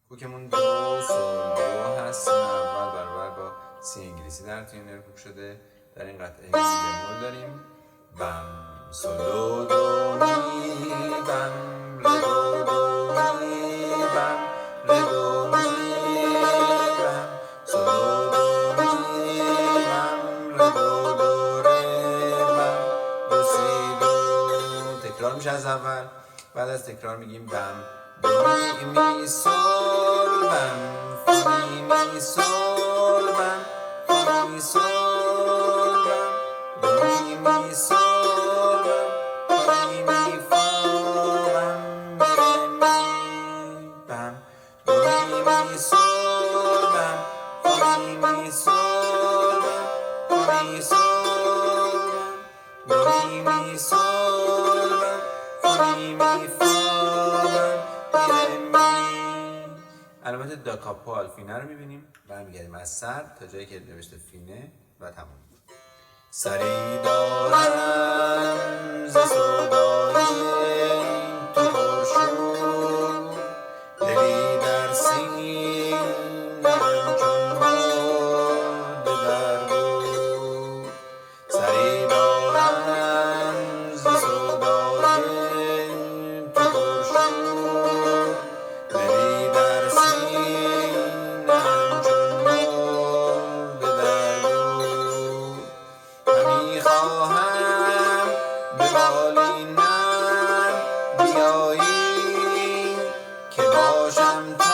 کوکمون دو سول دو هست. اول برابر با سی انگلیسی در تیونر کوک شده. در این قطعه می بمول داریم بم سول دو دو می بم ره دو دو می بم ره دو می بم سول دو می بم ره دو دو ره بم دو سی دو. تکرار میشه از اول. بعد از تکرار میگیم بم دو می سول بم فا می سول بم فا می سول بم دو می سول بم فا می فا بم می بم دو می سول بم فا می سول بم فا می سول بم دو می سول بم فا می فا علامت داکاپو آلفینه رو میبینیم. برمیگردیم از سر تا جایی که نوشته فینه و تمام. سری دارم ز سودای تو پرشور، دلی در سینه چون مرده در گور. سری دارم ز سودای تو پرشور، دلی در سینه چون مرده در گور. همی خواهم به بالینم بیایی که باشم تا